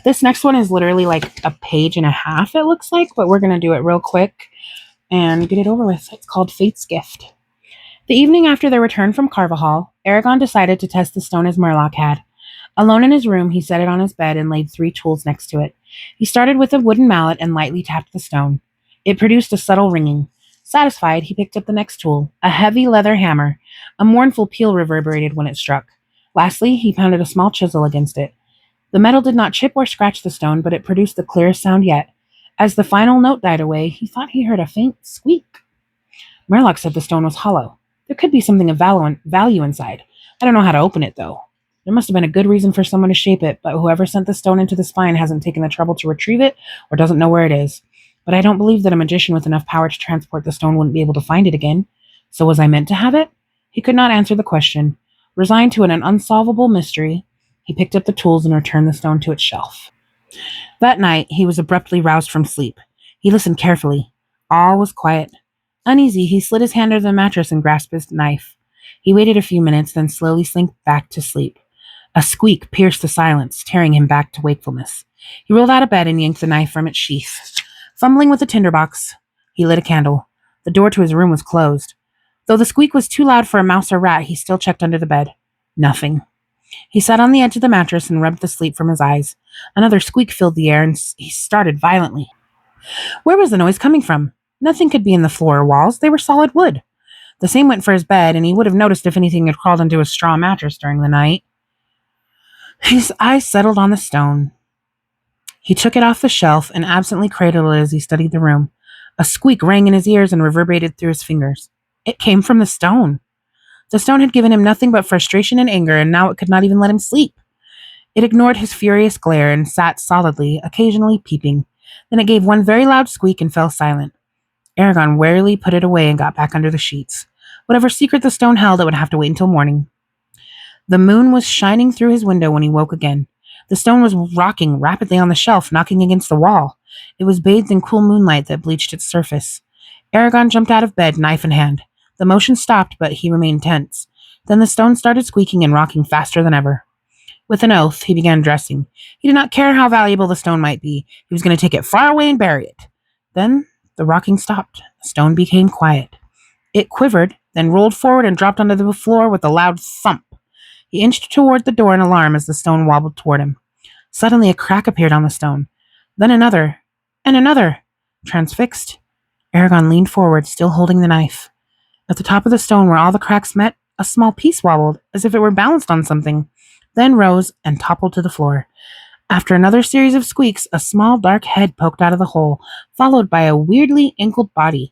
This next one is literally like a page and a half, it looks like, but we're going to do it real quick and get it over with. It's called Fate's Gift. The evening after their return from Carvajal, Eragon decided to test the stone his Murloc had. Alone in his room, he set it on his bed and laid 3 tools next to it. He started with a wooden mallet and lightly tapped the stone. It produced a subtle ringing. Satisfied, he picked up the next tool, a heavy leather hammer. A mournful peal reverberated when it struck. Lastly, he pounded a small chisel against it. The metal did not chip or scratch the stone, but it produced the clearest sound yet. As the final note died away, he thought he heard a faint squeak. Murloc said the stone was hollow. There could be something of value inside. I don't know how to open it, though. There must have been a good reason for someone to shape it, but whoever sent the stone into the spine hasn't taken the trouble to retrieve it or doesn't know where it is. But I don't believe that a magician with enough power to transport the stone wouldn't be able to find it again. So was I meant to have it? He could not answer the question. Resigned to an unsolvable mystery, he picked up the tools and returned the stone to its shelf. That night, he was abruptly roused from sleep. He listened carefully. All was quiet. Uneasy, he slid his hand under the mattress and grasped his knife. He waited a few minutes, then slowly slinked back to sleep. A squeak pierced the silence, tearing him back to wakefulness. He rolled out of bed and yanked the knife from its sheath. Fumbling with the tinderbox, he lit a candle. The door to his room was closed. Though the squeak was too loud for a mouse or rat, he still checked under the bed. Nothing. He sat on the edge of the mattress and rubbed the sleep from his eyes. Another squeak filled the air, and he started violently. Where was the noise coming from? Nothing could be in the floor or walls. They were solid wood. The same went for his bed, and he would have noticed if anything had crawled into his straw mattress during the night. His eyes settled on the stone. He took it off the shelf and absently cradled it as he studied the room. A squeak rang in his ears and reverberated through his fingers. It came from the stone. The stone had given him nothing but frustration and anger, and now it could not even let him sleep. It ignored his furious glare and sat solidly, occasionally peeping. Then it gave one very loud squeak and fell silent. Eragon warily put it away and got back under the sheets. Whatever secret the stone held, it would have to wait until morning. The moon was shining through his window when he woke again. The stone was rocking rapidly on the shelf, knocking against the wall. It was bathed in cool moonlight that bleached its surface. Eragon jumped out of bed, knife in hand. The motion stopped, but he remained tense. Then the stone started squeaking and rocking faster than ever. With an oath, he began dressing. He did not care how valuable the stone might be. He was going to take it far away and bury it. Then the rocking stopped. The stone became quiet. It quivered, then rolled forward and dropped onto the floor with a loud thump. He inched toward the door in alarm as the stone wobbled toward him. Suddenly a crack appeared on the stone. Then another, and another. Transfixed, Eragon leaned forward, still holding the knife. At the top of the stone where all the cracks met, a small piece wobbled, as if it were balanced on something, then rose and toppled to the floor. After another series of squeaks, a small dark head poked out of the hole, followed by a weirdly ankled body.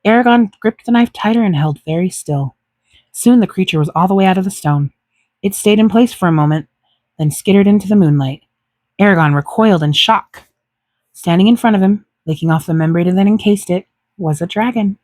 Eragon gripped the knife tighter and held very still. Soon the creature was all the way out of the stone. It stayed in place for a moment, then skittered into the moonlight. Eragon recoiled in shock. Standing in front of him, licking off the membrane that encased it, was a dragon.